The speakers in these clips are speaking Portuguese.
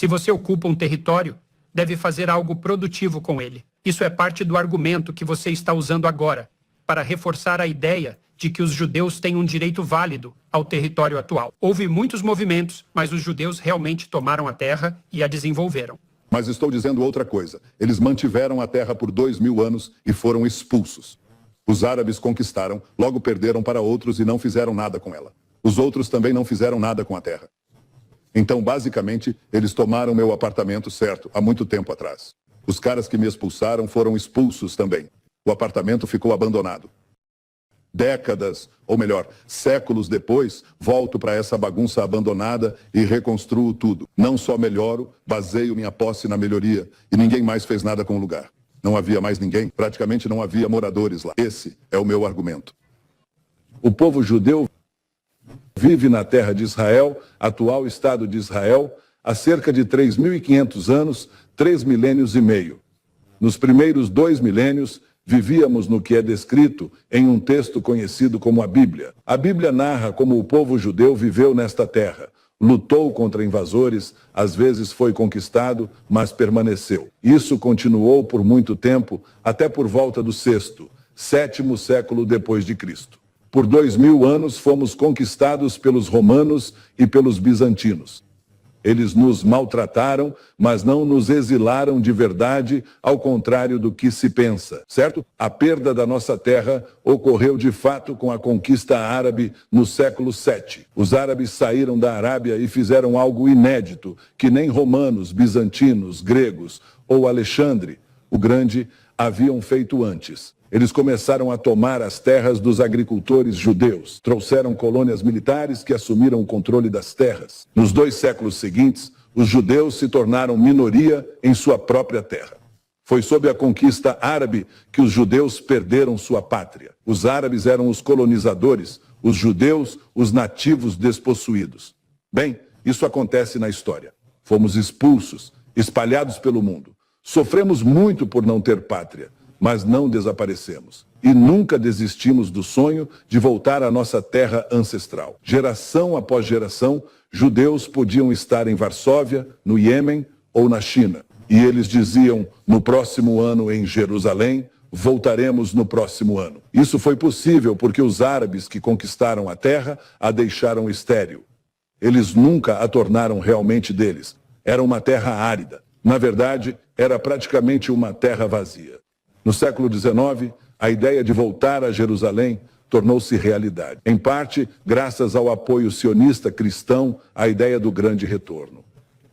Se você ocupa um território, deve fazer algo produtivo com ele. Isso é parte do argumento que você está usando agora, para reforçar a ideia de que os judeus têm um direito válido ao território atual. Houve muitos movimentos, mas os judeus realmente tomaram a terra e a desenvolveram. Mas estou dizendo outra coisa. Eles mantiveram a terra por 2000 anos e foram expulsos. Os árabes conquistaram, logo perderam para outros e não fizeram nada com ela. Os outros também não fizeram nada com a terra. Então, basicamente, eles tomaram meu apartamento, certo, há muito tempo atrás. Os caras que me expulsaram foram expulsos também. O apartamento ficou abandonado. Décadas, ou melhor, séculos depois, volto para essa bagunça abandonada e reconstruo tudo. Não só melhoro, baseio minha posse na melhoria e ninguém mais fez nada com o lugar. Não havia mais ninguém, praticamente não havia moradores lá. Esse é o meu argumento. O povo judeu vive na terra de Israel, atual Estado de Israel, há cerca de 3.500 anos, 3 milênios e meio. Nos primeiros 2 milênios, vivíamos no que é descrito em um texto conhecido como a Bíblia. A Bíblia narra como o povo judeu viveu nesta terra, lutou contra invasores, às vezes foi conquistado, mas permaneceu. Isso continuou por muito tempo, até por volta do 6º, 7º século depois de Cristo. Por 2000 anos fomos conquistados pelos romanos e pelos bizantinos. Eles nos maltrataram, mas não nos exilaram de verdade, ao contrário do que se pensa, certo? A perda da nossa terra ocorreu de fato com a conquista árabe no século VII. Os árabes saíram da Arábia e fizeram algo inédito, que nem romanos, bizantinos, gregos ou Alexandre, o Grande, haviam feito antes. Eles começaram a tomar as terras dos agricultores judeus. Trouxeram colônias militares que assumiram o controle das terras. Nos 2 séculos seguintes, os judeus se tornaram minoria em sua própria terra. Foi sob a conquista árabe que os judeus perderam sua pátria. Os árabes eram os colonizadores, os judeus, os nativos despossuídos. Bem, isso acontece na história. Fomos expulsos, espalhados pelo mundo. Sofremos muito por não ter pátria, mas não desaparecemos. E nunca desistimos do sonho de voltar à nossa terra ancestral. Geração após geração, judeus podiam estar em Varsóvia, no Iêmen ou na China. E eles diziam, no próximo ano em Jerusalém, voltaremos no próximo ano. Isso foi possível porque os árabes que conquistaram a terra a deixaram estéril. Eles nunca a tornaram realmente deles. Era uma terra árida. Na verdade, era praticamente uma terra vazia. No século XIX, a ideia de voltar a Jerusalém tornou-se realidade. Em parte, graças ao apoio sionista cristão à ideia do grande retorno.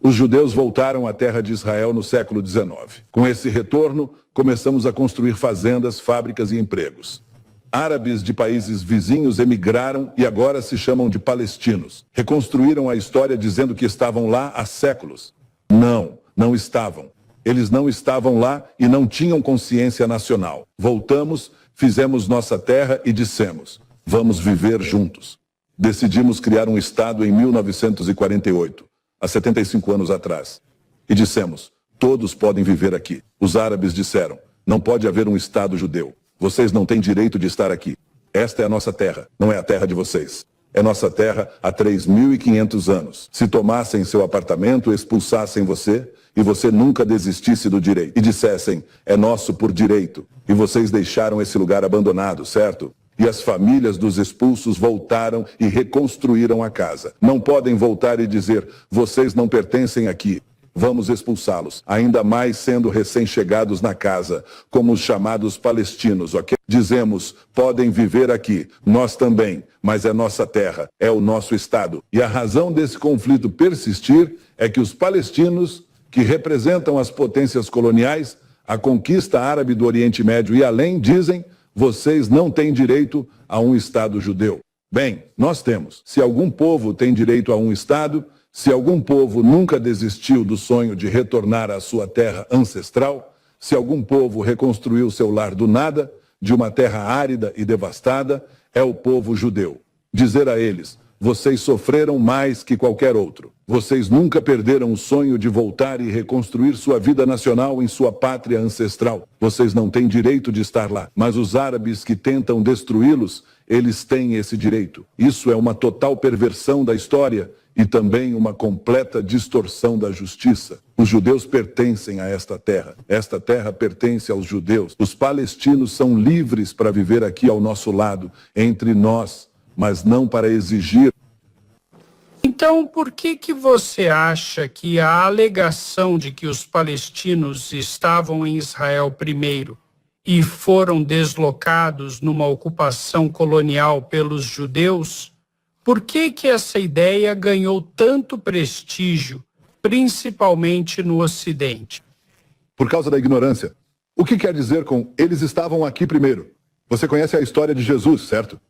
Os judeus voltaram à terra de Israel no século XIX. Com esse retorno, começamos a construir fazendas, fábricas e empregos. Árabes de países vizinhos emigraram e agora se chamam de palestinos. Reconstruíram a história dizendo que estavam lá há séculos. Não estavam. Eles não estavam lá e não tinham consciência nacional. Voltamos, fizemos nossa terra e dissemos, vamos viver juntos. Decidimos criar um Estado em 1948, há 75 anos atrás. E dissemos, todos podem viver aqui. Os árabes disseram, não pode haver um Estado judeu. Vocês não têm direito de estar aqui. Esta é a nossa terra, não é a terra de vocês. É nossa terra há 3.500 anos. Se tomassem seu apartamento, expulsassem você, e você nunca desistisse do direito, e dissessem, é nosso por direito, e vocês deixaram esse lugar abandonado, certo? E as famílias dos expulsos voltaram e reconstruíram a casa. Não podem voltar e dizer, vocês não pertencem aqui. Vamos expulsá-los, ainda mais sendo recém-chegados na casa, como os chamados palestinos, ok? Dizemos, podem viver aqui, nós também, mas é nossa terra, é o nosso Estado. E a razão desse conflito persistir é que os palestinos, que representam as potências coloniais, a conquista árabe do Oriente Médio e além, dizem, vocês não têm direito a um Estado judeu. Bem, nós temos. Se algum povo tem direito a um Estado, se algum povo nunca desistiu do sonho de retornar à sua terra ancestral, se algum povo reconstruiu seu lar do nada, de uma terra árida e devastada, é o povo judeu. Dizer a eles, vocês sofreram mais que qualquer outro. Vocês nunca perderam o sonho de voltar e reconstruir sua vida nacional em sua pátria ancestral. Vocês não têm direito de estar lá, mas os árabes que tentam destruí-los, eles têm esse direito. Isso é uma total perversão da história e também uma completa distorção da justiça. Os judeus pertencem a esta terra. Esta terra pertence aos judeus. Os palestinos são livres para viver aqui ao nosso lado, entre nós, mas não para exigir. Então, por que você acha que a alegação de que os palestinos estavam em Israel primeiro e foram deslocados numa ocupação colonial pelos judeus, por que essa ideia ganhou tanto prestígio, principalmente no Ocidente? Por causa da ignorância. O que quer dizer com eles estavam aqui primeiro? Você conhece a história de Jesus, certo?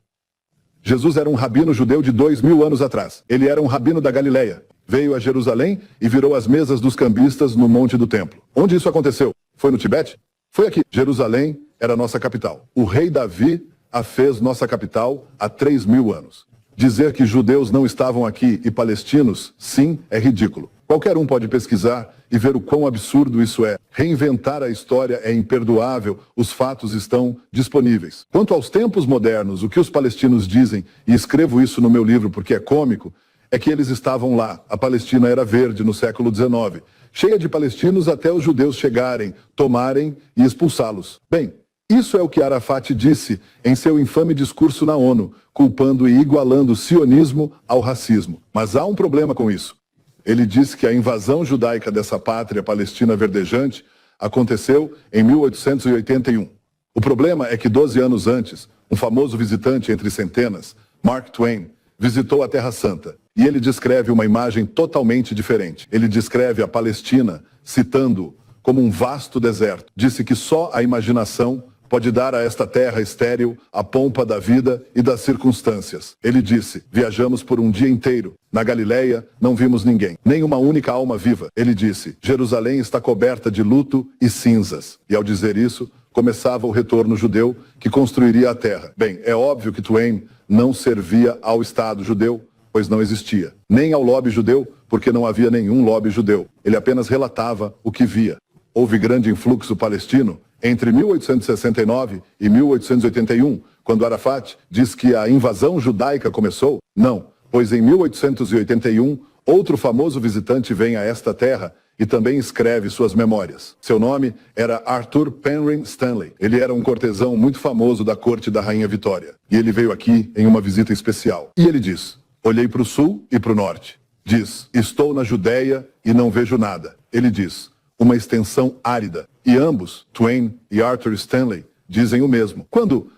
Jesus era um rabino judeu de 2000 anos atrás. Ele era um rabino da Galileia. Veio a Jerusalém e virou as mesas dos cambistas no Monte do Templo. Onde isso aconteceu? Foi no Tibete? Foi aqui. Jerusalém era nossa capital. O rei Davi a fez nossa capital há 3000 anos. Dizer que judeus não estavam aqui e palestinos, sim, é ridículo. Qualquer um pode pesquisar e ver o quão absurdo isso é. Reinventar a história é imperdoável, os fatos estão disponíveis. Quanto aos tempos modernos, o que os palestinos dizem, e escrevo isso no meu livro porque é cômico, é que eles estavam lá. A Palestina era verde no século XIX, cheia de palestinos até os judeus chegarem, tomarem e expulsá-los. Bem, isso é o que Arafat disse em seu infame discurso na ONU, culpando e igualando o sionismo ao racismo. Mas há um problema com isso. Ele disse que a invasão judaica dessa pátria palestina verdejante aconteceu em 1881. O problema é que 12 anos antes, um famoso visitante entre centenas, Mark Twain, visitou a Terra Santa. E ele descreve uma imagem totalmente diferente. Ele descreve a Palestina, citando como um vasto deserto. Disse que só a imaginação pode dar a esta terra estéril a pompa da vida e das circunstâncias. Ele disse, viajamos por um dia inteiro. Na Galileia, não vimos ninguém, nem uma única alma viva. Ele disse, Jerusalém está coberta de luto e cinzas. E ao dizer isso, começava o retorno judeu que construiria a terra. Bem, é óbvio que Twain não servia ao Estado judeu, pois não existia. Nem ao lobby judeu, porque não havia nenhum lobby judeu. Ele apenas relatava o que via. Houve grande influxo palestino entre 1869 e 1881, quando Arafat diz que a invasão judaica começou? Não, pois em 1881, outro famoso visitante vem a esta terra e também escreve suas memórias. Seu nome era Arthur Penryn Stanley. Ele era um cortesão muito famoso da corte da Rainha Vitória. E ele veio aqui em uma visita especial. E ele diz, olhei para o sul e para o norte. Diz, estou na Judéia e não vejo nada. Ele diz, uma extensão árida. E ambos, Twain e Arthur Stanley, dizem o mesmo. Quando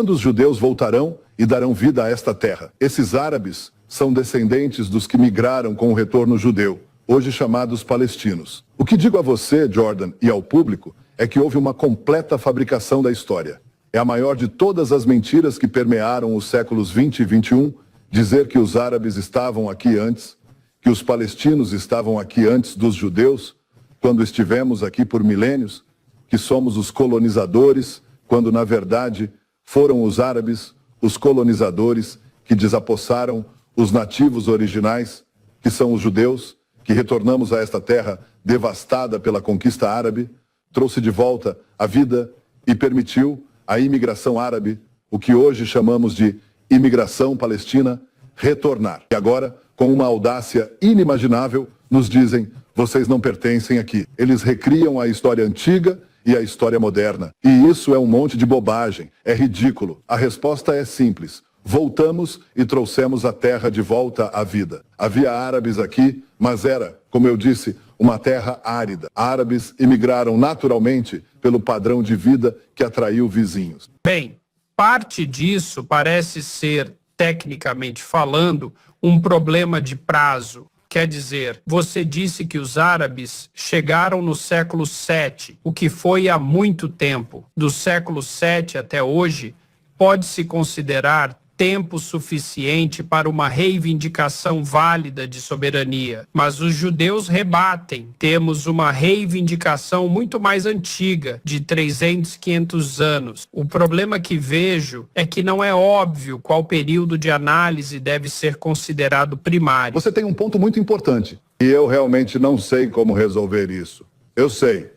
os judeus voltarão e darão vida a esta terra? Esses árabes são descendentes dos que migraram com o retorno judeu, hoje chamados palestinos. O que digo a você, Jordan, e ao público, é que houve uma completa fabricação da história. É a maior de todas as mentiras que permearam os séculos 20 e 21, dizer que os árabes estavam aqui antes, que os palestinos estavam aqui antes dos judeus, quando estivemos aqui por milênios, que somos os colonizadores, quando na verdade foram os árabes, os colonizadores, que desapossaram os nativos originais, que são os judeus, que retornamos a esta terra devastada pela conquista árabe, trouxe de volta a vida e permitiu a imigração árabe, o que hoje chamamos de imigração palestina, retornar. E agora, com uma audácia inimaginável, nos dizem, vocês não pertencem aqui. Eles recriam a história antiga e a história moderna. E isso é um monte de bobagem, é ridículo. A resposta é simples. Voltamos e trouxemos a terra de volta à vida. Havia árabes aqui, mas era, como eu disse, uma terra árida. Árabes imigraram naturalmente pelo padrão de vida que atraiu vizinhos. Bem, parte disso parece ser, tecnicamente falando, um problema de prazo. Quer dizer, você disse que os árabes chegaram no século VII, o que foi há muito tempo. Do século VII até hoje, pode-se considerar tempo suficiente para uma reivindicação válida de soberania. Mas os judeus rebatem. Temos uma reivindicação muito mais antiga, de 300, 500 anos. O problema que vejo é que não é óbvio qual período de análise deve ser considerado primário. Você tem um ponto muito importante. E eu realmente não sei como resolver isso. Eu sei.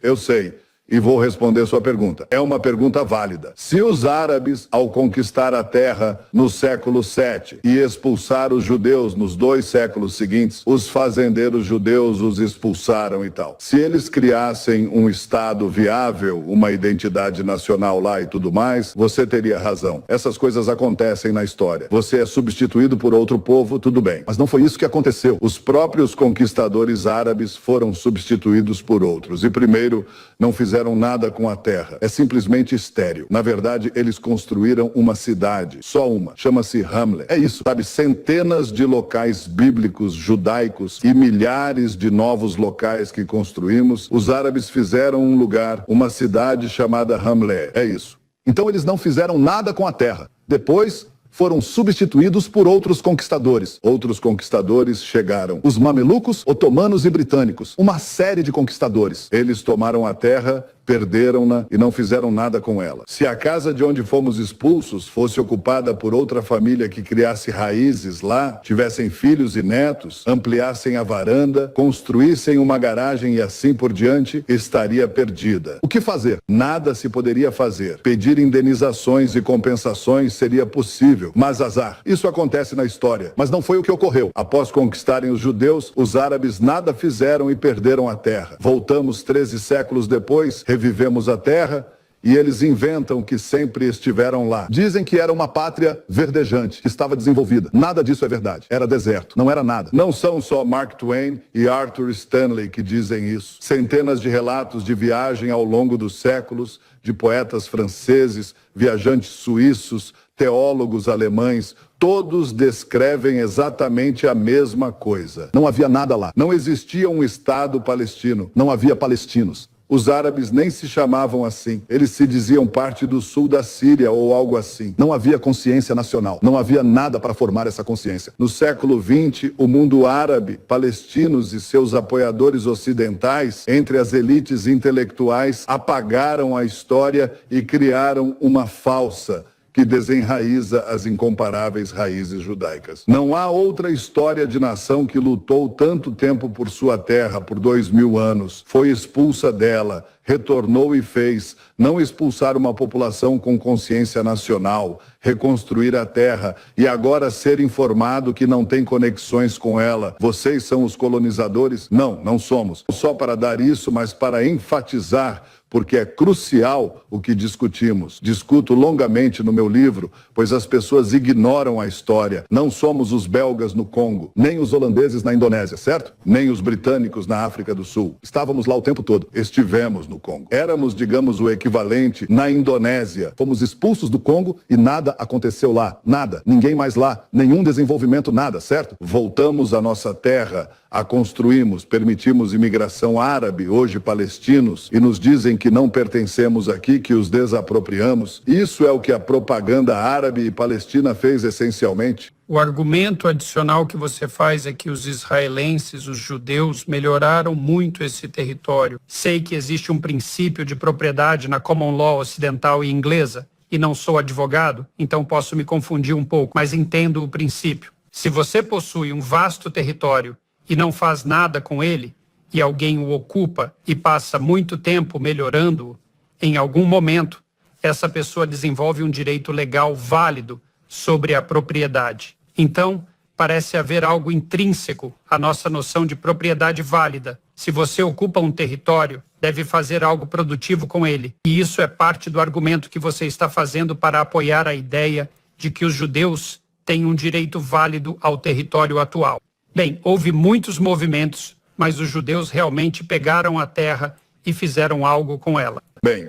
E vou responder sua pergunta. É uma pergunta válida. Se os árabes, ao conquistar a terra no século VII e expulsar os judeus nos 2 séculos seguintes, os fazendeiros judeus os expulsaram e tal. Se eles criassem um Estado viável, uma identidade nacional lá e tudo mais, você teria razão. Essas coisas acontecem na história. Você é substituído por outro povo, tudo bem. Mas não foi isso que aconteceu. Os próprios conquistadores árabes foram substituídos por outros. E primeiro, não fizeram nada com a terra. É simplesmente estéril. Na verdade, eles construíram uma cidade, só uma. Chama-se Hamlet. É isso, sabe? Centenas de locais bíblicos, judaicos e milhares de novos locais que construímos. Os árabes fizeram um lugar, uma cidade chamada Hamlet. É isso. Então eles não fizeram nada com a terra. Depois foram substituídos por outros conquistadores. Outros conquistadores chegaram. Os mamelucos, otomanos e britânicos. Uma série de conquistadores. Eles tomaram a terra, perderam-na e não fizeram nada com ela. Se a casa de onde fomos expulsos fosse ocupada por outra família que criasse raízes lá, tivessem filhos e netos, ampliassem a varanda, construíssem uma garagem e assim por diante, estaria perdida. O que fazer? Nada se poderia fazer. Pedir indenizações e compensações seria possível, mas azar. Isso acontece na história, mas não foi o que ocorreu. Após conquistarem os judeus, os árabes nada fizeram e perderam a terra. Voltamos 13 séculos depois, revivemos a terra e eles inventam que sempre estiveram lá. Dizem que era uma pátria verdejante, que estava desenvolvida. Nada disso é verdade. Era deserto. Não era nada. Não são só Mark Twain e Arthur Stanley que dizem isso. Centenas de relatos de viagem ao longo dos séculos, de poetas franceses, viajantes suíços, teólogos alemães, todos descrevem exatamente a mesma coisa. Não havia nada lá. Não existia um Estado palestino. Não havia palestinos. Os árabes nem se chamavam assim. Eles se diziam parte do sul da Síria ou algo assim. Não havia consciência nacional. Não havia nada para formar essa consciência. No século XX, o mundo árabe, palestinos e seus apoiadores ocidentais, entre as elites intelectuais, apagaram a história e criaram uma falsa que desenraiza as incomparáveis raízes judaicas. Não há outra história de nação que lutou tanto tempo por sua terra, por 2000 anos, foi expulsa dela, retornou e fez, não expulsar uma população com consciência nacional, reconstruir a terra e agora ser informado que não tem conexões com ela. Vocês são os colonizadores? Não, não somos. Só para dar isso, mas para enfatizar, porque é crucial o que discutimos. Discuto longamente no meu livro, pois as pessoas ignoram a história. Não somos os belgas no Congo, nem os holandeses na Indonésia, certo? Nem os britânicos na África do Sul. Estávamos lá o tempo todo. Estivemos no Congo. Éramos, digamos, o equivalente na Indonésia. Fomos expulsos do Congo e nada aconteceu lá. Nada. Ninguém mais lá. Nenhum desenvolvimento, nada, certo? Voltamos à nossa terra, a construímos, permitimos imigração árabe, hoje palestinos, e nos dizem que não pertencemos aqui, que os desapropriamos. Isso é o que a propaganda árabe e palestina fez essencialmente. O argumento adicional que você faz é que os israelenses, os judeus, melhoraram muito esse território. Sei que existe um princípio de propriedade na common law ocidental e inglesa, e não sou advogado, então posso me confundir um pouco, mas entendo o princípio. Se você possui um vasto território e não faz nada com ele, e alguém o ocupa e passa muito tempo melhorando-o, em algum momento, essa pessoa desenvolve um direito legal válido sobre a propriedade. Então, parece haver algo intrínseco à nossa noção de propriedade válida. Se você ocupa um território, deve fazer algo produtivo com ele. E isso é parte do argumento que você está fazendo para apoiar a ideia de que os judeus têm um direito válido ao território atual. Bem, houve muitos movimentos, mas os judeus realmente pegaram a terra e fizeram algo com ela. Bem,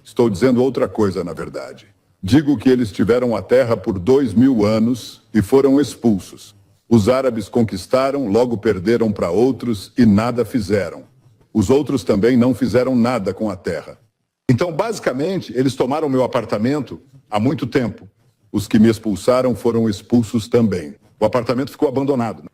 estou dizendo outra coisa, na verdade. Digo que eles tiveram a terra por 2000 anos e foram expulsos. Os árabes conquistaram, logo perderam para outros e nada fizeram. Os outros também não fizeram nada com a terra. Então, basicamente, eles tomaram meu apartamento há muito tempo. Os que me expulsaram foram expulsos também. O apartamento ficou abandonado.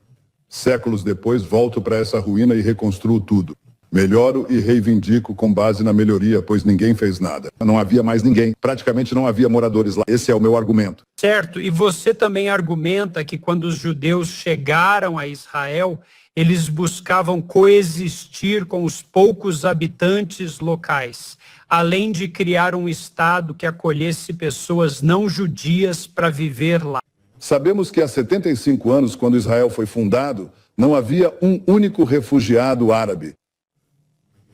Séculos depois, volto para essa ruína e reconstruo tudo. Melhoro e reivindico com base na melhoria, pois ninguém fez nada. Não havia mais ninguém. Praticamente não havia moradores lá. Esse é o meu argumento. Certo, e você também argumenta que quando os judeus chegaram a Israel, eles buscavam coexistir com os poucos habitantes locais, além de criar um Estado que acolhesse pessoas não judias para viver lá. Sabemos que há 75 anos, quando Israel foi fundado, não havia um único refugiado árabe.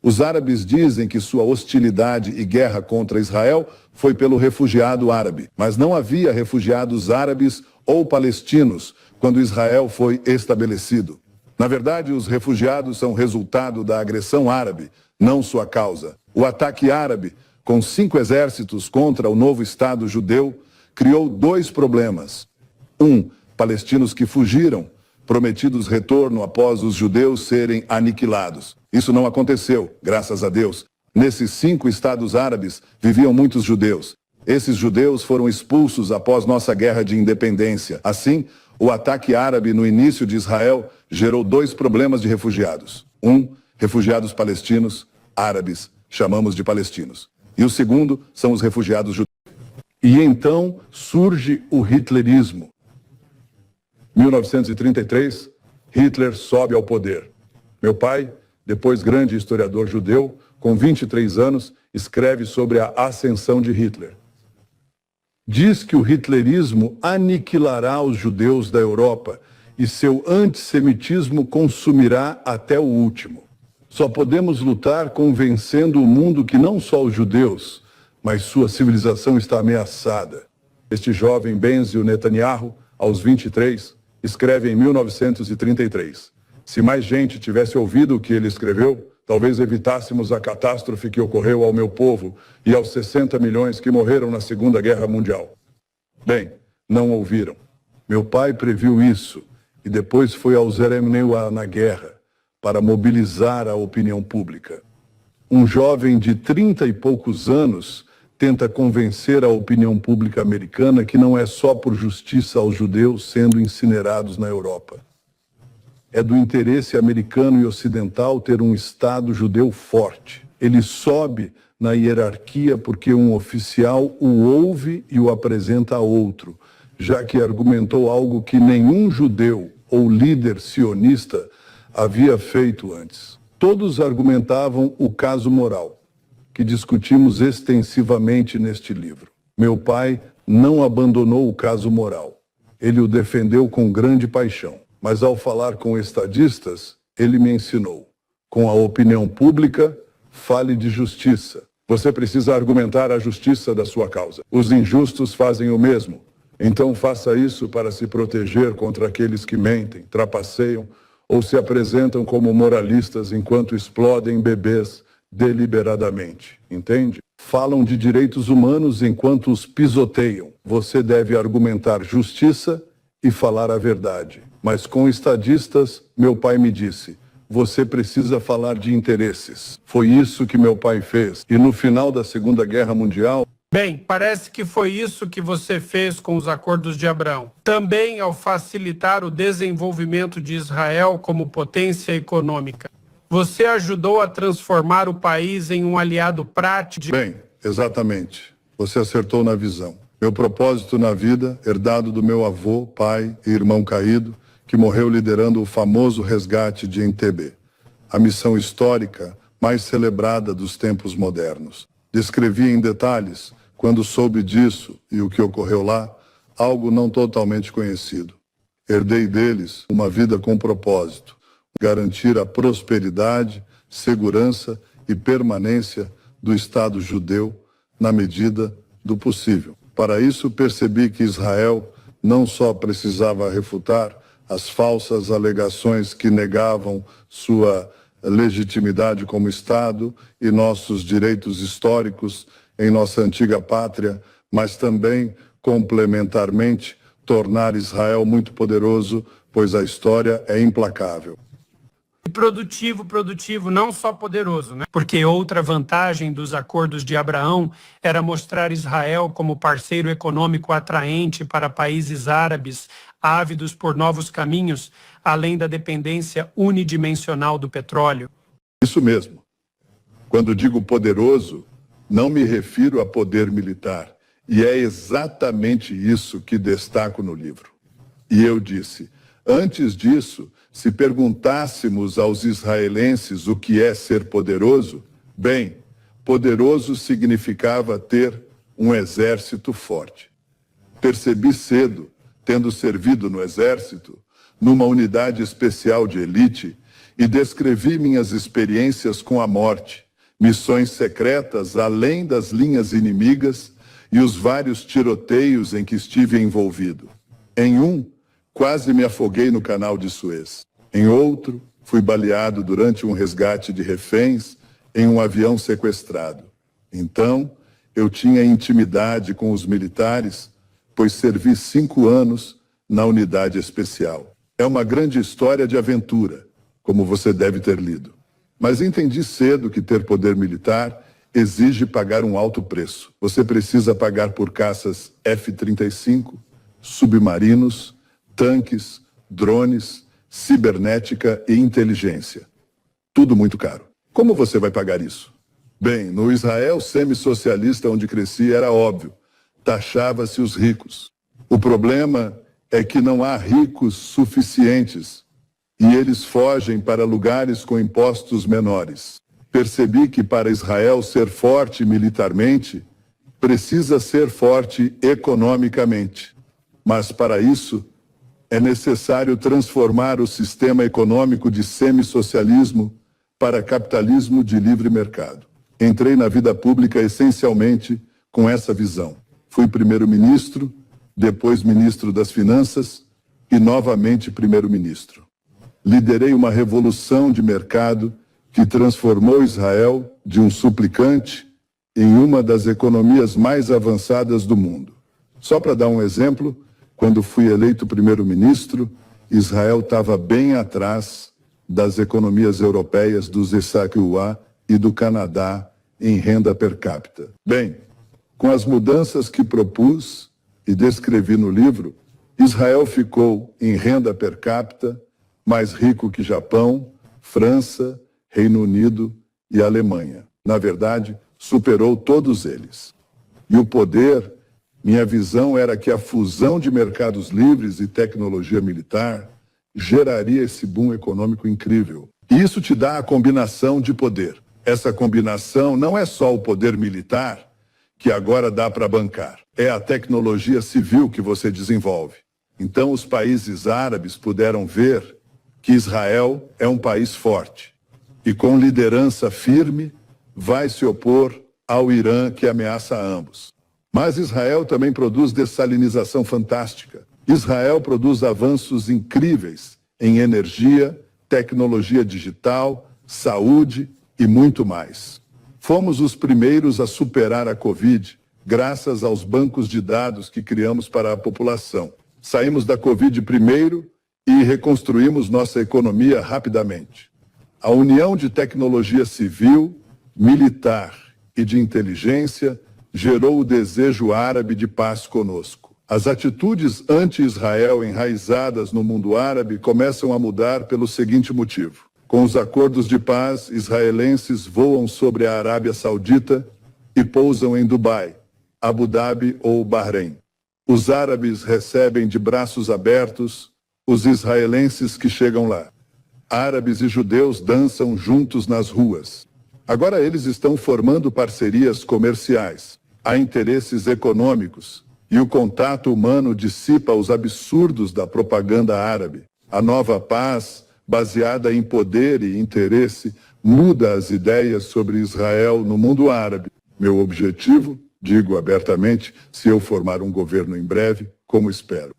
Os árabes dizem que sua hostilidade e guerra contra Israel foi pelo refugiado árabe, mas não havia refugiados árabes ou palestinos quando Israel foi estabelecido. Na verdade, os refugiados são resultado da agressão árabe, não sua causa. O ataque árabe, com 5 exércitos contra o novo Estado judeu, criou 2 problemas. Palestinos que fugiram, prometidos retorno após os judeus serem aniquilados. Isso não aconteceu, graças a Deus. Nesses 5 estados árabes viviam muitos judeus. Esses judeus foram expulsos após nossa guerra de independência. Assim, o ataque árabe no início de Israel gerou 2 problemas de refugiados. Refugiados palestinos, árabes, chamamos de palestinos. E o segundo são os refugiados judeus. E então surge o hitlerismo. 1933, Hitler sobe ao poder. Meu pai, depois grande historiador judeu, com 23 anos, escreve sobre a ascensão de Hitler. Diz que o hitlerismo aniquilará os judeus da Europa e seu antissemitismo consumirá até o último. Só podemos lutar convencendo o mundo que não só os judeus, mas sua civilização está ameaçada. Este jovem Benziu Netanyahu, aos 23, escreve em 1933. Se mais gente tivesse ouvido o que ele escreveu, talvez evitássemos a catástrofe que ocorreu ao meu povo e aos 60 milhões que morreram na Segunda Guerra Mundial. Bem, não ouviram. Meu pai previu isso e depois foi ao Zeremneua na guerra para mobilizar a opinião pública. Um jovem de 30 e poucos anos tenta convencer a opinião pública americana que não é só por justiça aos judeus sendo incinerados na Europa. É do interesse americano e ocidental ter um Estado judeu forte. Ele sobe na hierarquia porque um oficial o ouve e o apresenta a outro, já que argumentou algo que nenhum judeu ou líder sionista havia feito antes. Todos argumentavam o caso moral, que discutimos extensivamente neste livro. Meu pai não abandonou o caso moral. Ele o defendeu com grande paixão. Mas ao falar com estadistas, ele me ensinou: com a opinião pública, fale de justiça. Você precisa argumentar a justiça da sua causa. Os injustos fazem o mesmo. Então faça isso para se proteger contra aqueles que mentem, trapaceiam ou se apresentam como moralistas enquanto explodem bebês deliberadamente, entende? Falam de direitos humanos enquanto os pisoteiam. Você deve argumentar justiça e falar a verdade. Mas com estadistas, meu pai me disse: você precisa falar de interesses. Foi isso que meu pai fez. E no final da Segunda Guerra Mundial... Bem, parece que foi isso que você fez com os acordos de Abrão. Também ao facilitar o desenvolvimento de Israel como potência econômica. Você ajudou a transformar o país em um aliado prático. Bem, exatamente. Você acertou na visão. Meu propósito na vida, herdado do meu avô, pai e irmão caído, que morreu liderando o famoso resgate de Entebbe, a missão histórica mais celebrada dos tempos modernos. Descrevi em detalhes, quando soube disso e o que ocorreu lá, algo não totalmente conhecido. Herdei deles uma vida com propósito, garantir a prosperidade, segurança e permanência do Estado judeu na medida do possível. Para isso, percebi que Israel não só precisava refutar as falsas alegações que negavam sua legitimidade como Estado e nossos direitos históricos em nossa antiga pátria, mas também, complementarmente, tornar Israel muito poderoso, pois a história é implacável. Produtivo, não só poderoso, né? Porque outra vantagem dos acordos de Abraão era mostrar Israel como parceiro econômico atraente para países árabes ávidos por novos caminhos, além da dependência unidimensional do petróleo. Isso mesmo. Quando digo poderoso, não me refiro a poder militar. E é exatamente isso que destaco no livro. E eu disse, antes disso, se perguntássemos aos israelenses o que é ser poderoso, bem, poderoso significava ter um exército forte. Percebi cedo, tendo servido no exército, numa unidade especial de elite, e descrevi minhas experiências com a morte, missões secretas além das linhas inimigas e os vários tiroteios em que estive envolvido. Em um, quase me afoguei no canal de Suez. Em outro, fui baleado durante um resgate de reféns em um avião sequestrado. Então, eu tinha intimidade com os militares, pois servi 5 anos na unidade especial. É uma grande história de aventura, como você deve ter lido. Mas entendi cedo que ter poder militar exige pagar um alto preço. Você precisa pagar por caças F-35, submarinos, tanques, drones, cibernética e inteligência. Tudo muito caro. Como você vai pagar isso? Bem, no Israel semi-socialista onde cresci era óbvio. Taxava-se os ricos. O problema é que não há ricos suficientes e eles fogem para lugares com impostos menores. Percebi que para Israel ser forte militarmente, precisa ser forte economicamente. Mas para isso, é necessário transformar o sistema econômico de semi-socialismo para capitalismo de livre mercado. Entrei na vida pública essencialmente com essa visão. Fui primeiro-ministro, depois ministro das Finanças e novamente primeiro-ministro. Liderei uma revolução de mercado que transformou Israel de um suplicante em uma das economias mais avançadas do mundo. Só para dar um exemplo, quando fui eleito primeiro-ministro, Israel estava bem atrás das economias europeias dos ESAC-UA e do Canadá em renda per capita. Bem, com as mudanças que propus e descrevi no livro, Israel ficou em renda per capita mais rico que Japão, França, Reino Unido e Alemanha. Na verdade, superou todos eles. E o poder, minha visão era que a fusão de mercados livres e tecnologia militar geraria esse boom econômico incrível. E isso te dá a combinação de poder. Essa combinação não é só o poder militar, que agora dá para bancar. É a tecnologia civil que você desenvolve. Então os países árabes puderam ver que Israel é um país forte e com liderança firme vai se opor ao Irã que ameaça a ambos. Mas Israel também produz dessalinização fantástica. Israel produz avanços incríveis em energia, tecnologia digital, saúde e muito mais. Fomos os primeiros a superar a Covid graças aos bancos de dados que criamos para a população. Saímos da Covid primeiro e reconstruímos nossa economia rapidamente. A união de tecnologia civil, militar e de inteligência gerou o desejo árabe de paz conosco. As atitudes anti-Israel enraizadas no mundo árabe começam a mudar pelo seguinte motivo. Com os acordos de paz, israelenses voam sobre a Arábia Saudita e pousam em Dubai, Abu Dhabi ou Bahrein. Os árabes recebem de braços abertos os israelenses que chegam lá. Árabes e judeus dançam juntos nas ruas. Agora eles estão formando parcerias comerciais. Há interesses econômicos e o contato humano dissipa os absurdos da propaganda árabe. A nova paz, baseada em poder e interesse, muda as ideias sobre Israel no mundo árabe. Meu objetivo, digo abertamente, se eu formar um governo em breve, como espero,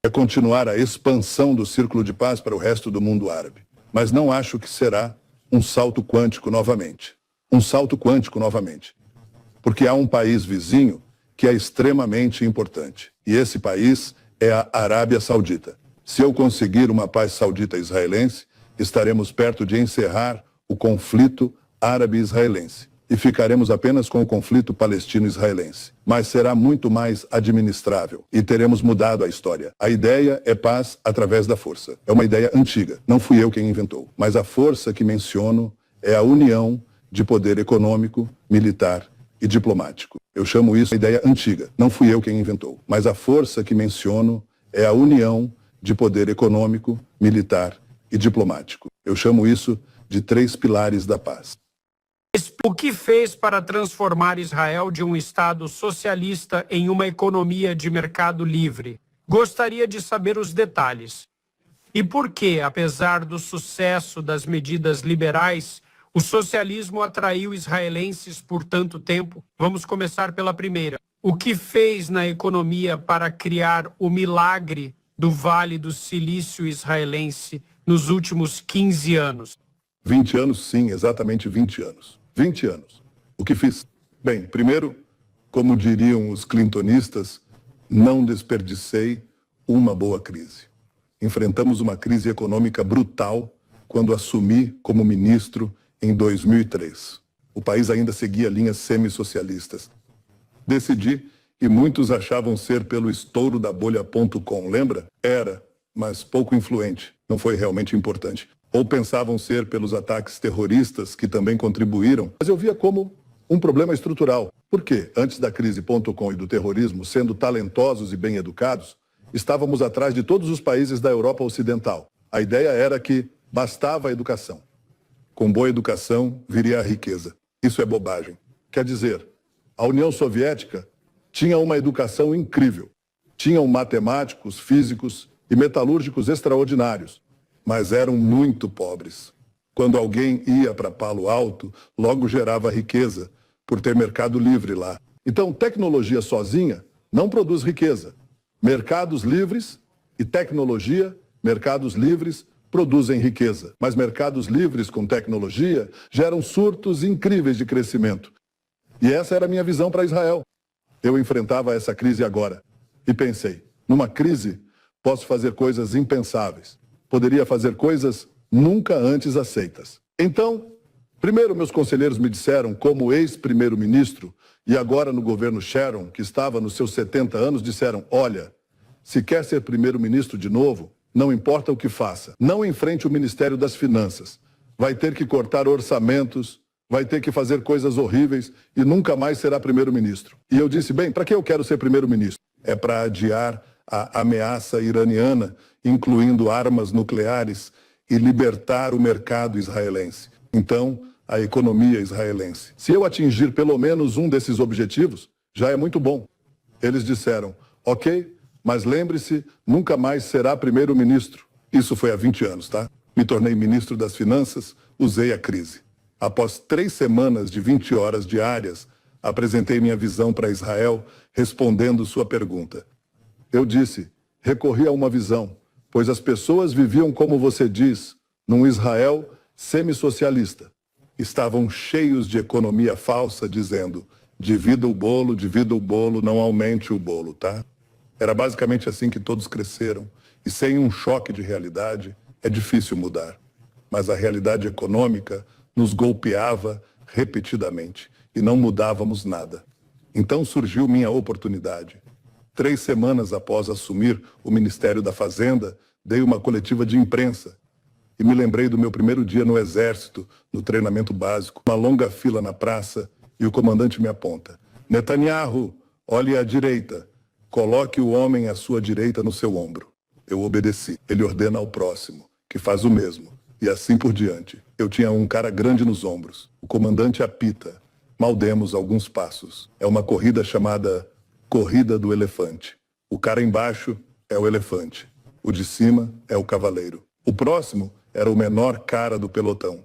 é continuar a expansão do círculo de paz para o resto do mundo árabe. Mas não acho que será um salto quântico novamente. Um salto quântico novamente. Porque há um país vizinho que é extremamente importante. E esse país é a Arábia Saudita. Se eu conseguir uma paz saudita-israelense, estaremos perto de encerrar o conflito árabe-israelense e ficaremos apenas com o conflito palestino-israelense. Mas será muito mais administrável e teremos mudado a história. A ideia é paz através da força. É uma ideia antiga. Não fui eu quem inventou. Mas a força que menciono é a união de poder econômico, militar e diplomático. Eu chamo isso de ideia antiga. Não fui eu quem inventou. Mas a força que menciono é a união de poder econômico, militar e diplomático. Eu chamo isso de 3 pilares da paz. O que fez para transformar Israel de um Estado socialista em uma economia de mercado livre? Gostaria de saber os detalhes. E por que, apesar do sucesso das medidas liberais, o socialismo atraiu israelenses por tanto tempo? Vamos começar pela primeira. O que fez na economia para criar o milagre do Vale do Silício israelense nos últimos 15 anos? 20 anos, sim, exatamente 20 anos. 20 anos. O que fiz? Bem, primeiro, como diriam os clintonistas, não desperdicei uma boa crise. Enfrentamos uma crise econômica brutal quando assumi como ministro em 2003. O país ainda seguia linhas semi-socialistas. Decidi, e muitos achavam ser pelo estouro da bolha.com, lembra? Era, mas pouco influente, não foi realmente importante. Ou pensavam ser pelos ataques terroristas que também contribuíram, mas eu via como um problema estrutural. Por quê? Antes da crise.com e do terrorismo, sendo talentosos e bem educados, estávamos atrás de todos os países da Europa Ocidental. A ideia era que bastava a educação. Com boa educação viria a riqueza. Isso é bobagem. Quer dizer, a União Soviética tinha uma educação incrível. Tinham matemáticos, físicos e metalúrgicos extraordinários, mas eram muito pobres. Quando alguém ia para Palo Alto, logo gerava riqueza, por ter mercado livre lá. Então, tecnologia sozinha não produz riqueza. Mercados livres e tecnologia, mercados livres produzem riqueza. Mas mercados livres com tecnologia geram surtos incríveis de crescimento. E essa era a minha visão para Israel. Eu enfrentava essa crise agora e pensei, numa crise posso fazer coisas impensáveis. Poderia fazer coisas nunca antes aceitas. Então, primeiro meus conselheiros me disseram, como ex-primeiro-ministro, e agora no governo Sharon, que estava nos seus 70 anos, disseram, olha, se quer ser primeiro-ministro de novo, não importa o que faça, não enfrente o Ministério das Finanças. Vai ter que cortar orçamentos, vai ter que fazer coisas horríveis e nunca mais será primeiro-ministro. E eu disse, bem, para que eu quero ser primeiro-ministro? É para adiar a ameaça iraniana, incluindo armas nucleares, e libertar o mercado israelense. Então, a economia israelense. Se eu atingir pelo menos um desses objetivos, já é muito bom. Eles disseram, ok, mas lembre-se, nunca mais será primeiro-ministro. Isso foi há 20 anos, tá? Me tornei ministro das Finanças, usei a crise. Após 3 semanas de 20 horas diárias, apresentei minha visão para Israel, respondendo sua pergunta. Eu disse, recorri a uma visão, pois as pessoas viviam, como você diz, num Israel semi-socialista. Estavam cheios de economia falsa, dizendo, divida o bolo, não aumente o bolo, tá? Era basicamente assim que todos cresceram, e sem um choque de realidade, é difícil mudar. Mas a realidade econômica nos golpeava repetidamente, e não mudávamos nada. Então surgiu minha oportunidade. 3 semanas após assumir o Ministério da Fazenda, dei uma coletiva de imprensa e me lembrei do meu primeiro dia no Exército, no treinamento básico, uma longa fila na praça e o comandante me aponta. Netanyahu, olhe à direita, coloque o homem à sua direita no seu ombro. Eu obedeci. Ele ordena ao próximo, que faz o mesmo. E assim por diante. Eu tinha um cara grande nos ombros. O comandante apita. Mal demos alguns passos. É uma corrida chamada Corrida do Elefante. O cara embaixo é o elefante. O de cima é o cavaleiro. O próximo era o menor cara do pelotão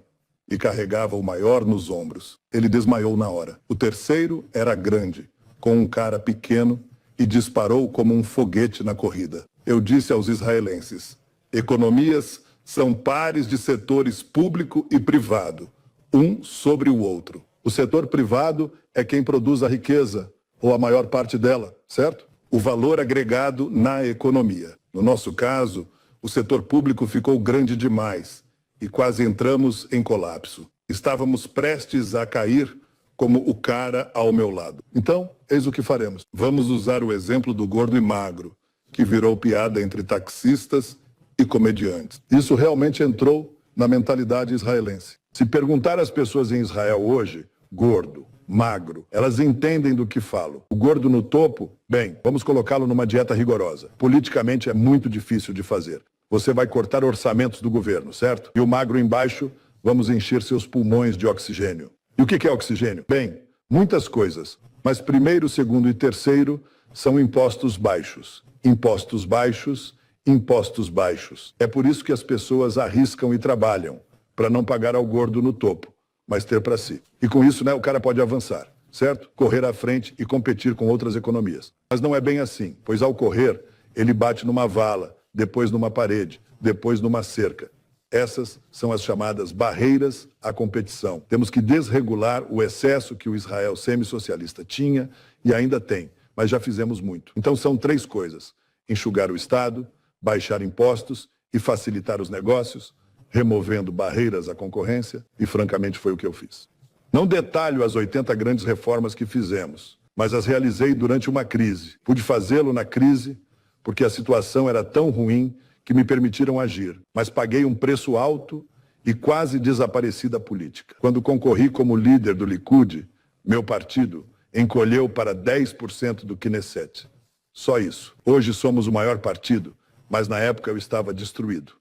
e carregava o maior nos ombros. Ele desmaiou na hora. O terceiro era grande, com um cara pequeno e disparou como um foguete na corrida. Eu disse aos israelenses, economias são pares de setores público e privado, um sobre o outro. O setor privado é quem produz a riqueza, ou a maior parte dela, certo? O valor agregado na economia. No nosso caso, o setor público ficou grande demais e quase entramos em colapso. Estávamos prestes a cair como o cara ao meu lado. Então, eis o que faremos. Vamos usar o exemplo do gordo e magro, que virou piada entre taxistas e comediantes. Isso realmente entrou na mentalidade israelense. Se perguntar às pessoas em Israel hoje, gordo, magro, elas entendem do que falo. O gordo no topo, bem, vamos colocá-lo numa dieta rigorosa. Politicamente é muito difícil de fazer. Você vai cortar orçamentos do governo, certo? E o magro embaixo, vamos encher seus pulmões de oxigênio. E o que é oxigênio? Bem, muitas coisas. Mas primeiro, segundo e terceiro são impostos baixos. Impostos baixos, impostos baixos. É por isso que as pessoas arriscam e trabalham, para não pagar ao gordo no topo, mas ter para si. E com isso, o cara pode avançar, certo? Correr à frente e competir com outras economias. Mas não é bem assim, pois ao correr, ele bate numa vala, depois numa parede, depois numa cerca. Essas são as chamadas barreiras à competição. Temos que desregular o excesso que o Israel semi-socialista tinha e ainda tem, mas já fizemos muito. Então são três coisas: enxugar o Estado, baixar impostos e facilitar os negócios, removendo barreiras à concorrência, e francamente foi o que eu fiz. Não detalho as 80 grandes reformas que fizemos, mas as realizei durante uma crise. Pude fazê-lo na crise porque a situação era tão ruim que me permitiram agir, mas paguei um preço alto e quase desapareci da política. Quando concorri como líder do Likud, meu partido encolheu para 10% do Knesset. Só isso. Hoje somos o maior partido, mas na época eu estava destruído.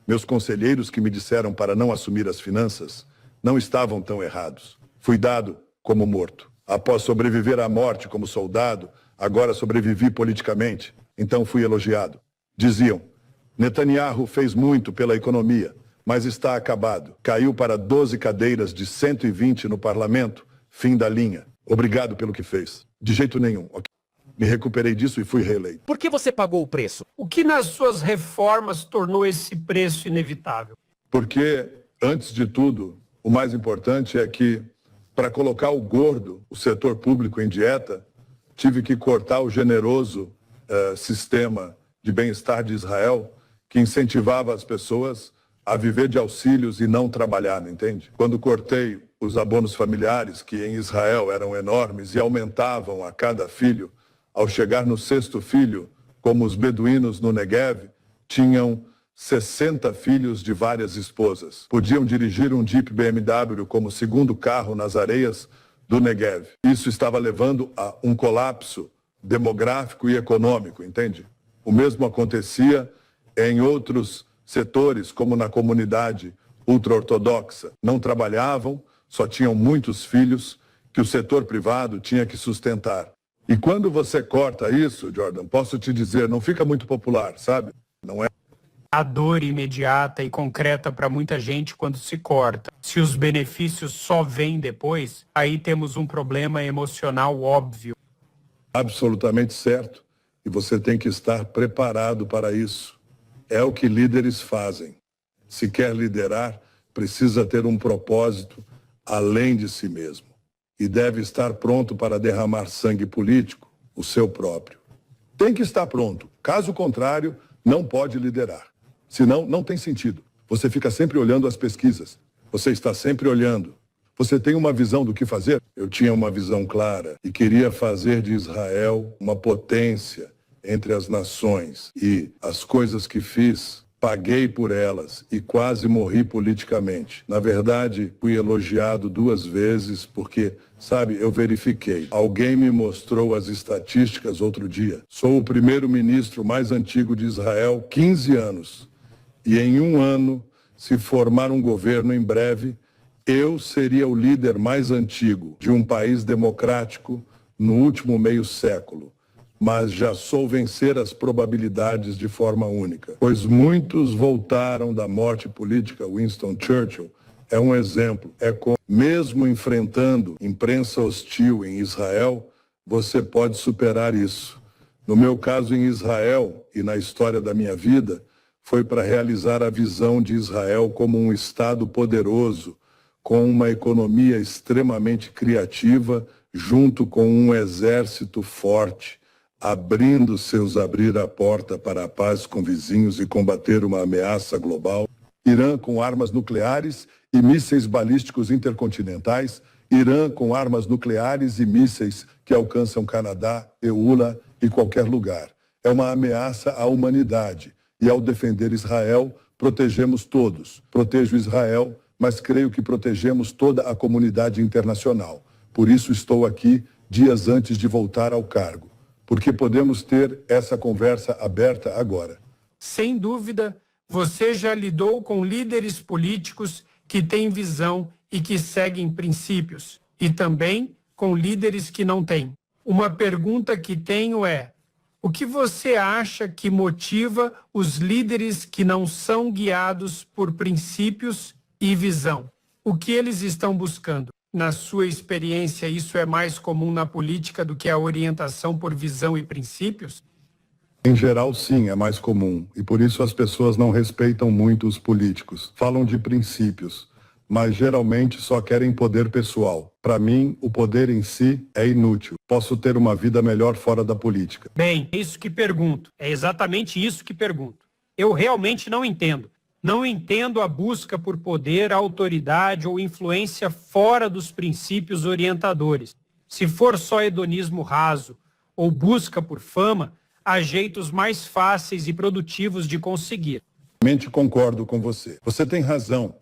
Meus conselheiros que me disseram para não assumir as finanças não estavam tão errados. Fui dado como morto. Após sobreviver à morte como soldado, agora sobrevivi politicamente. Então fui elogiado. Diziam: Netanyahu fez muito pela economia, mas está acabado. Caiu para 12 cadeiras de 120 no parlamento. Fim da linha. Obrigado pelo que fez. De jeito nenhum. Okay. Me recuperei disso e fui reeleito. Por que você pagou o preço? O que nas suas reformas tornou esse preço inevitável? Porque, antes de tudo, o mais importante é que, para colocar o gordo, o setor público, em dieta, tive que cortar o generoso sistema de bem-estar de Israel, que incentivava as pessoas a viver de auxílios e não trabalhar, entende? Quando cortei os abonos familiares, que em Israel eram enormes e aumentavam a cada filho, ao chegar no sexto filho, como os beduínos no Negev, tinham 60 filhos de várias esposas. Podiam dirigir um Jeep BMW como segundo carro nas areias do Negev. Isso estava levando a um colapso demográfico e econômico, entende? O mesmo acontecia em outros setores, como na comunidade ultra-ortodoxa. Não trabalhavam, só tinham muitos filhos que o setor privado tinha que sustentar. E quando você corta isso, Jordan, posso te dizer, não fica muito popular, sabe? Não é A dor imediata e concreta para muita gente quando se corta. Se os benefícios só vêm depois, aí temos um problema emocional óbvio. absolutamente certo e você tem que estar preparado para isso. É o que líderes fazem. Se quer liderar, precisa ter um propósito além de si mesmo. E deve estar pronto para derramar sangue político, o seu próprio. Tem que estar pronto. Caso contrário, não pode liderar. Senão, não tem sentido. Você fica sempre olhando as pesquisas. Você está sempre olhando. Você tem uma visão do que fazer? Eu tinha uma visão clara e queria fazer de Israel uma potência entre as nações. E as coisas que fiz, paguei por elas e quase morri politicamente. Na verdade, fui elogiado 2 vezes porque, sabe, eu verifiquei. Alguém me mostrou as estatísticas outro dia. Sou o primeiro-ministro mais antigo de Israel, 15 anos. E em 1 ano, se formar um governo em breve, eu seria o líder mais antigo de um país democrático no último meio século. Mas já sou vencer as probabilidades de forma única, pois muitos voltaram da morte política. Winston Churchill é um exemplo. É como, mesmo enfrentando imprensa hostil em Israel, você pode superar isso. No meu caso em Israel e na história da minha vida, foi para realizar a visão de Israel como um Estado poderoso, com uma economia extremamente criativa, junto com um exército forte, abrir a porta para a paz com vizinhos e combater uma ameaça global. Irã com armas nucleares e mísseis balísticos intercontinentais, Irã com armas nucleares e mísseis que alcançam Canadá, EULA e qualquer lugar. É uma ameaça à humanidade. E ao defender Israel, protegemos todos. Protejo Israel, mas creio que protegemos toda a comunidade internacional. Por isso estou aqui dias antes de voltar ao cargo, porque podemos ter essa conversa aberta agora. Sem dúvida, você já lidou com líderes políticos que têm visão e que seguem princípios, e também com líderes que não têm. Uma pergunta que tenho é: o que você acha que motiva os líderes que não são guiados por princípios e visão? O que eles estão buscando? Na sua experiência, isso é mais comum na política do que a orientação por visão e princípios? Em geral, sim, é mais comum. E por isso as pessoas não respeitam muito os políticos. Falam de princípios, mas geralmente só querem poder pessoal. Para mim, o poder em si é inútil. Posso ter uma vida melhor fora da política. Bem, é isso que pergunto. É exatamente isso que pergunto. Eu realmente não entendo. Não entendo a busca por poder, autoridade ou influência fora dos princípios orientadores. Se for só hedonismo raso ou busca por fama, há jeitos mais fáceis e produtivos de conseguir. Realmente concordo com você. Você tem razão.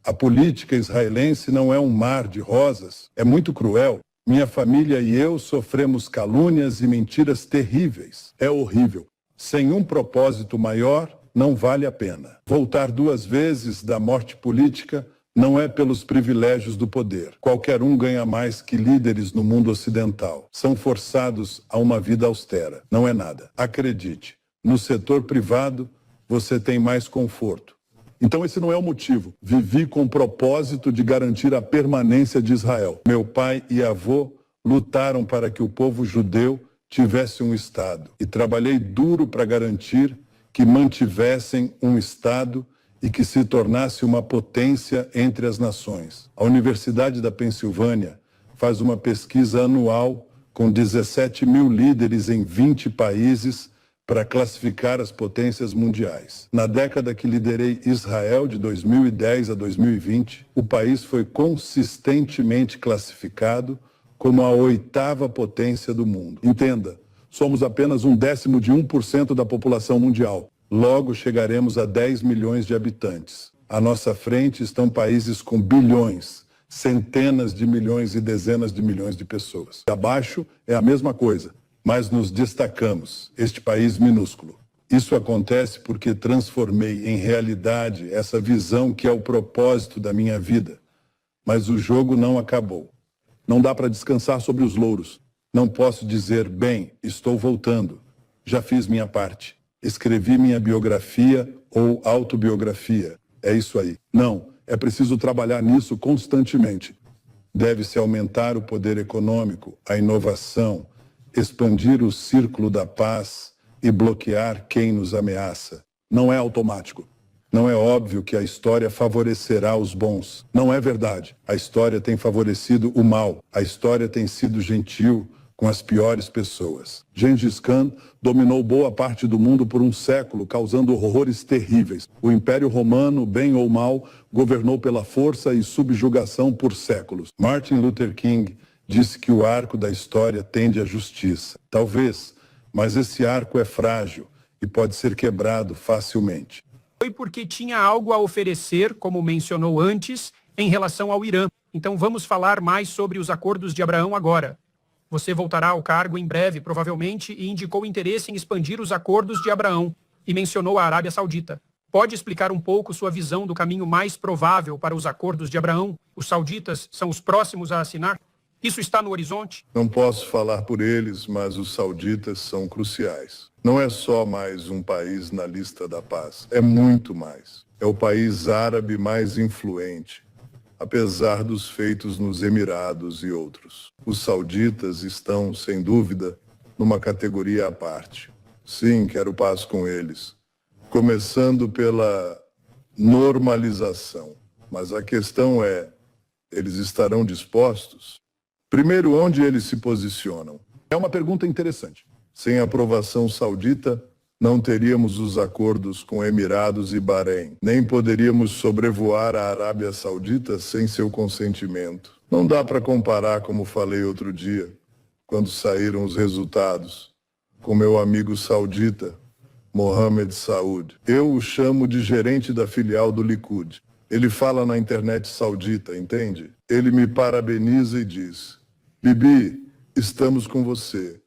A política israelense não é um mar de rosas. É muito cruel. Minha família e eu sofremos calúnias e mentiras terríveis. É horrível. Sem um propósito maior, não vale a pena. Voltar 2 vezes da morte política não é pelos privilégios do poder. Qualquer um ganha mais que líderes no mundo ocidental. São forçados a uma vida austera. Não é nada. Acredite, no setor privado você tem mais conforto. Então esse não é o motivo. Vivi com o propósito de garantir a permanência de Israel. Meu pai e avô lutaram para que o povo judeu tivesse um Estado. E trabalhei duro para garantir que mantivessem um Estado e que se tornasse uma potência entre as nações. A Universidade da Pensilvânia faz uma pesquisa anual com 17 mil líderes em 20 países para classificar as potências mundiais. Na década que liderei Israel, de 2010 a 2020, o país foi consistentemente classificado como a 8ª potência do mundo. Entenda, somos apenas 1/10% da população mundial. Logo chegaremos a 10 milhões de habitantes. À nossa frente estão países com bilhões, centenas de milhões e dezenas de milhões de pessoas. Abaixo é a mesma coisa, mas nos destacamos, este país minúsculo. Isso acontece porque transformei em realidade essa visão que é o propósito da minha vida. Mas o jogo não acabou. Não dá para descansar sobre os louros. Não posso dizer, bem, estou voltando. Já fiz minha parte. Escrevi minha biografia ou autobiografia. É isso aí. Não, é preciso trabalhar nisso constantemente. Deve-se aumentar o poder econômico, a inovação, expandir o círculo da paz e bloquear quem nos ameaça. Não é automático. Não é óbvio que a história favorecerá os bons. Não é verdade. A história tem favorecido o mal. A história tem sido gentil com as piores pessoas. Gengis Khan dominou boa parte do mundo por um século, causando horrores terríveis. O Império Romano, bem ou mal, governou pela força e subjugação por séculos. Martin Luther King disse que o arco da história tende à justiça. Talvez, mas esse arco é frágil e pode ser quebrado facilmente. Foi porque tinha algo a oferecer, como mencionou antes, em relação ao Irã. Então vamos falar mais sobre os acordos de Abraão agora. Você voltará ao cargo em breve, provavelmente, e indicou interesse em expandir os acordos de Abraão e mencionou a Arábia Saudita. Pode explicar um pouco sua visão do caminho mais provável para os acordos de Abraão? Os sauditas são os próximos a assinar? Isso está no horizonte? Não posso falar por eles, mas os sauditas são cruciais. Não é só mais um país na lista da paz, é muito mais. É o país árabe mais influente, apesar dos feitos nos Emirados e outros. Os sauditas estão, sem dúvida, numa categoria à parte. Sim, quero paz com eles, começando pela normalização. Mas a questão é, eles estarão dispostos? Primeiro, onde eles se posicionam? É uma pergunta interessante. Sem aprovação saudita, Não teríamos os acordos com Emirados e Bahrein. Nem poderíamos sobrevoar a Arábia Saudita sem seu consentimento. Não dá para comparar, como falei outro dia, quando saíram os resultados, com meu amigo saudita, Mohamed Saud. Eu o chamo de gerente da filial do Likud. Ele fala na internet saudita, entende? Ele me parabeniza e diz: Bibi, estamos com você.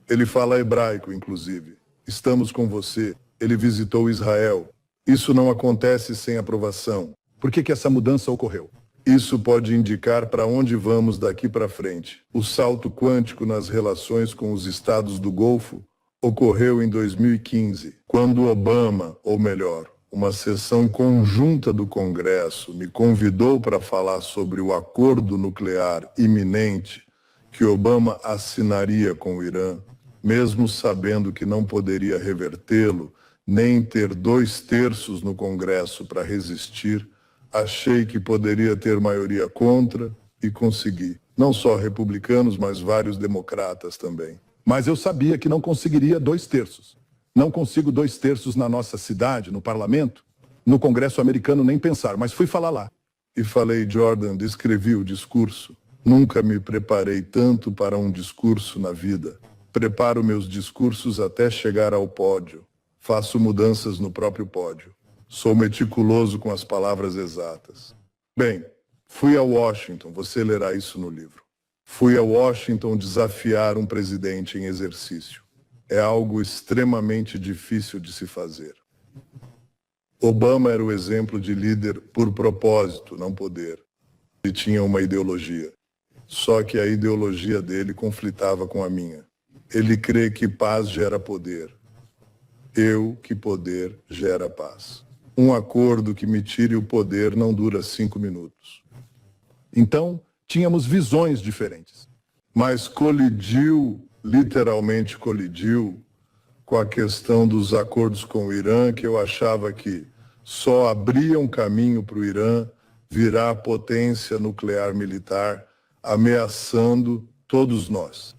Ele fala hebraico, inclusive. Estamos com você. Ele visitou Israel. Isso não acontece sem aprovação. Por que essa mudança ocorreu? Isso pode indicar para onde vamos daqui para frente. O salto quântico nas relações com os estados do Golfo ocorreu em 2015, quando Obama, ou melhor, uma sessão conjunta do Congresso, me convidou para falar sobre o acordo nuclear iminente que Obama assinaria com o Irã, mesmo sabendo que não poderia revertê-lo, nem ter 2/3 no Congresso para resistir. Achei que poderia ter maioria contra e consegui. Não só republicanos, mas vários democratas também. Mas eu sabia que não conseguiria 2/3. Não consigo 2/3 na nossa cidade, no parlamento, no Congresso americano, nem pensar, mas fui falar lá. E falei, Jordan, descrevi o discurso. Nunca me preparei tanto para um discurso na vida. Preparo meus discursos até chegar ao pódio. Faço mudanças no próprio pódio. Sou meticuloso com as palavras exatas. Bem, fui a Washington, você lerá isso no livro. Fui a Washington desafiar um presidente em exercício. É algo extremamente difícil de se fazer. Obama era o exemplo de líder por propósito, não poder. Ele tinha uma ideologia. Só que a ideologia dele conflitava com a minha. Ele crê que paz gera poder. Eu que poder gera paz. Um acordo que me tire o poder não dura 5 minutos. Então, tínhamos visões diferentes. Mas colidiu, literalmente colidiu, com a questão dos acordos com o Irã, que eu achava que só abria um caminho para o Irã virar potência nuclear militar, ameaçando todos nós.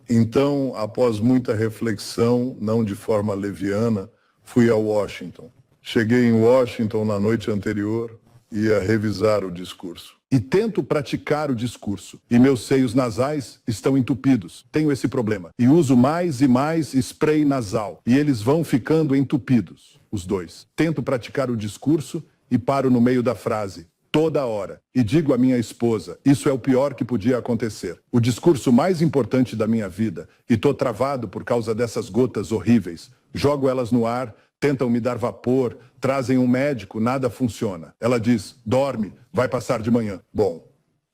Então, após muita reflexão, não de forma leviana, fui a Washington. Cheguei em Washington na noite anterior e ia revisar o discurso. E tento praticar o discurso. E meus seios nasais estão entupidos. Tenho esse problema. E uso mais e mais spray nasal. E eles vão ficando entupidos, os dois. Tento praticar o discurso e paro no meio da frase. Toda hora. E digo à minha esposa, isso é o pior que podia acontecer. O discurso mais importante da minha vida. E tô travado por causa dessas gotas horríveis. Jogo elas no ar, tentam me dar vapor, trazem um médico, nada funciona. Ela diz, dorme, vai passar de manhã. Bom,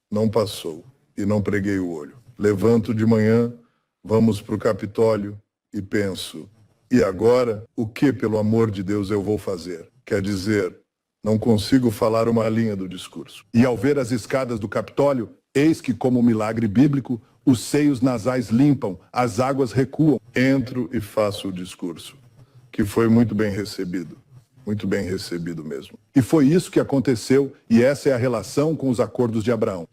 não passou. E não preguei o olho. Levanto de manhã, vamos para o Capitólio e penso, e agora, o que, pelo amor de Deus, eu vou fazer? Quer dizer, não consigo falar uma linha do discurso. E ao ver as escadas do Capitólio, eis que, como um milagre bíblico, os seios nasais limpam, as águas recuam. Entro e faço o discurso, que foi muito bem recebido mesmo. E foi isso que aconteceu, e essa é a relação com os acordos de Abraão.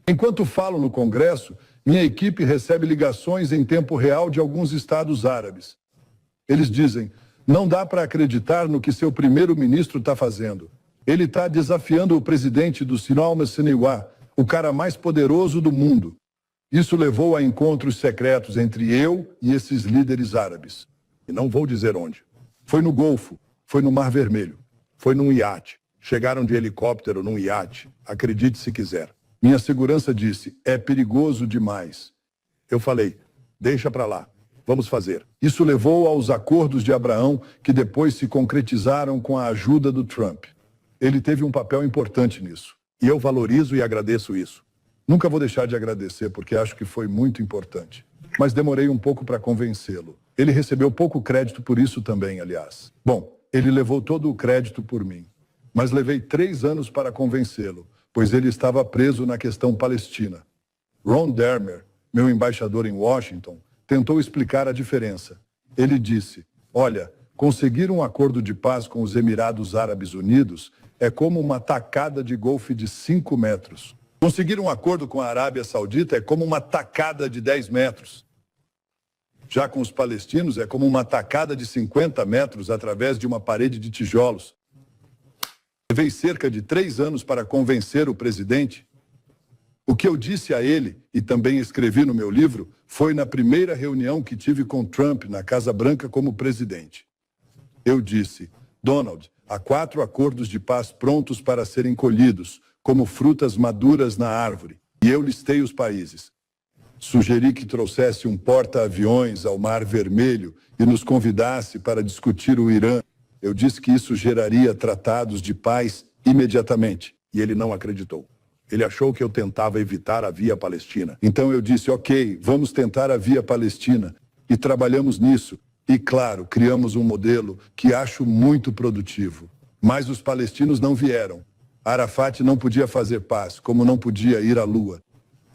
Enquanto falo no Congresso, minha equipe recebe ligações em tempo real de alguns estados árabes. Eles dizem, não dá para acreditar no que seu primeiro-ministro está fazendo. Ele está desafiando o presidente do Sinal Messeniwa, o cara mais poderoso do mundo. Isso levou a encontros secretos entre eu e esses líderes árabes. E não vou dizer onde. Foi no Golfo, foi no Mar Vermelho, foi num iate. Chegaram de helicóptero num iate, acredite se quiser. Minha segurança disse, é perigoso demais. Eu falei, deixa para lá, vamos fazer. Isso levou aos acordos de Abraão, que depois se concretizaram com a ajuda do Trump. Ele teve um papel importante nisso. E eu valorizo e agradeço isso. Nunca vou deixar de agradecer, porque acho que foi muito importante. Mas demorei um pouco para convencê-lo. Ele recebeu pouco crédito por isso também, aliás. Bom, ele levou todo o crédito por mim. Mas levei 3 anos para convencê-lo, pois ele estava preso na questão palestina. Ron Dermer, meu embaixador em Washington, tentou explicar a diferença. Ele disse, olha, conseguir um acordo de paz com os Emirados Árabes Unidos é como uma tacada de golfe de 5 metros. Conseguir um acordo com a Arábia Saudita é como uma tacada de 10 metros. Já com os palestinos é como uma tacada de 50 metros através de uma parede de tijolos. Levei cerca de 3 anos para convencer o presidente. O que eu disse a ele, e também escrevi no meu livro, foi na primeira reunião que tive com Trump na Casa Branca como presidente. Eu disse: Donald, há 4 acordos de paz prontos para serem colhidos, como frutas maduras na árvore. E eu listei os países. Sugeri que trouxesse um porta-aviões ao Mar Vermelho e nos convidasse para discutir o Irã. Eu disse que isso geraria tratados de paz imediatamente. E ele não acreditou. Ele achou que eu tentava evitar a via palestina. Então eu disse: ok, vamos tentar a via palestina. E trabalhamos nisso. E, claro, criamos um modelo que acho muito produtivo. Mas os palestinos não vieram. Arafat não podia fazer paz, como não podia ir à Lua.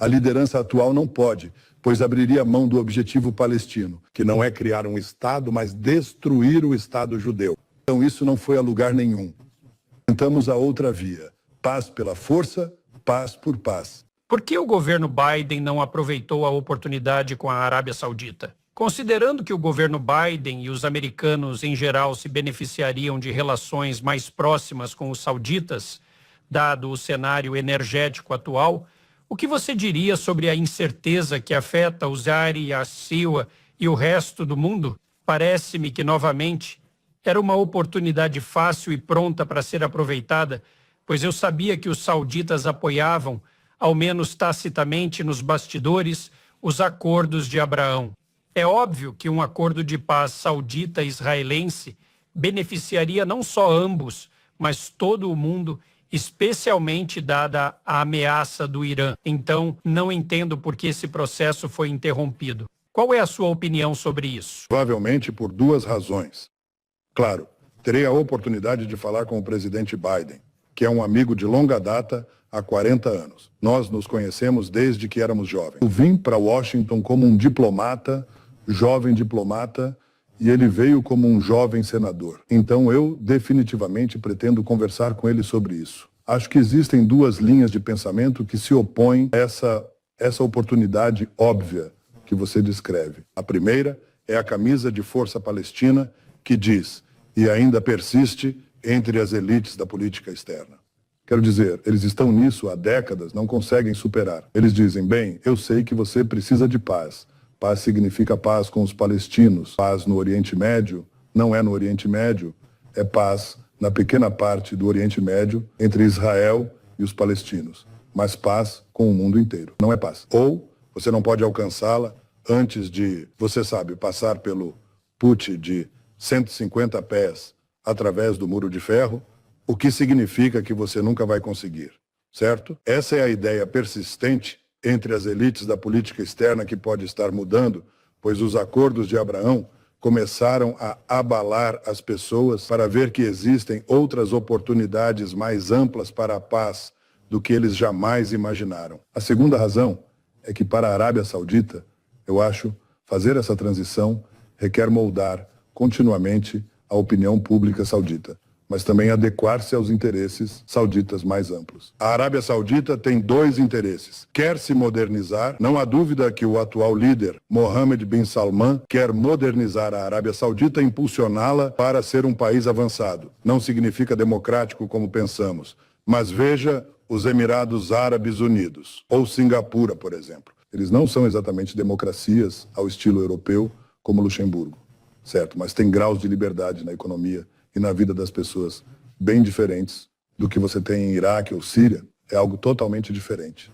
A liderança atual não pode, pois abriria mão do objetivo palestino, que não é criar um Estado, mas destruir o Estado judeu. Então isso não foi a lugar nenhum. Tentamos a outra via. Paz pela força, paz por paz. Por que o governo Biden não aproveitou a oportunidade com a Arábia Saudita? Considerando que o governo Biden e os americanos em geral se beneficiariam de relações mais próximas com os sauditas, dado o cenário energético atual, o que você diria sobre a incerteza que afeta o Zari, a Siwa e o resto do mundo? Parece-me que, novamente, era uma oportunidade fácil e pronta para ser aproveitada, pois eu sabia que os sauditas apoiavam, ao menos tacitamente nos bastidores, os acordos de Abraão. É óbvio que um acordo de paz saudita-israelense beneficiaria não só ambos, mas todo o mundo, especialmente dada a ameaça do Irã. Então, não entendo por que esse processo foi interrompido. Qual é a sua opinião sobre isso? Provavelmente por 2 razões. Claro, terei a oportunidade de falar com o presidente Biden, que é um amigo de longa data há 40 anos. Nós nos conhecemos desde que éramos jovens. Eu vim para Washington como um diplomata, jovem diplomata, e ele veio como um jovem senador. Então eu definitivamente pretendo conversar com ele sobre isso. Acho que existem 2 linhas de pensamento que se opõem a essa oportunidade óbvia que você descreve. A primeira é a camisa de força palestina que diz, e ainda persiste entre as elites da política externa. Quero dizer, eles estão nisso há décadas, não conseguem superar. Eles dizem: bem, eu sei que você precisa de paz. Paz significa paz com os palestinos. Paz no Oriente Médio não é no Oriente Médio, é paz na pequena parte do Oriente Médio entre Israel e os palestinos. Mas paz com o mundo inteiro. Não é paz. Ou você não pode alcançá-la antes de, você sabe, passar pelo put de 150 pés através do muro de ferro, o que significa que você nunca vai conseguir, certo? Essa é a ideia persistente entre as elites da política externa que pode estar mudando, pois os acordos de Abraão começaram a abalar as pessoas para ver que existem outras oportunidades mais amplas para a paz do que eles jamais imaginaram. A segunda razão é que para a Arábia Saudita, eu acho, fazer essa transição requer moldar continuamente a opinião pública saudita, mas também adequar-se aos interesses sauditas mais amplos. A Arábia Saudita tem 2 interesses. Quer se modernizar, não há dúvida que o atual líder, Mohammed bin Salman, quer modernizar a Arábia Saudita e impulsioná-la para ser um país avançado. Não significa democrático como pensamos, mas veja os Emirados Árabes Unidos, ou Singapura, por exemplo. Eles não são exatamente democracias ao estilo europeu, como Luxemburgo, certo? Mas tem graus de liberdade na economia e na vida das pessoas bem diferentes do que você tem em Iraque ou Síria. É algo totalmente diferente.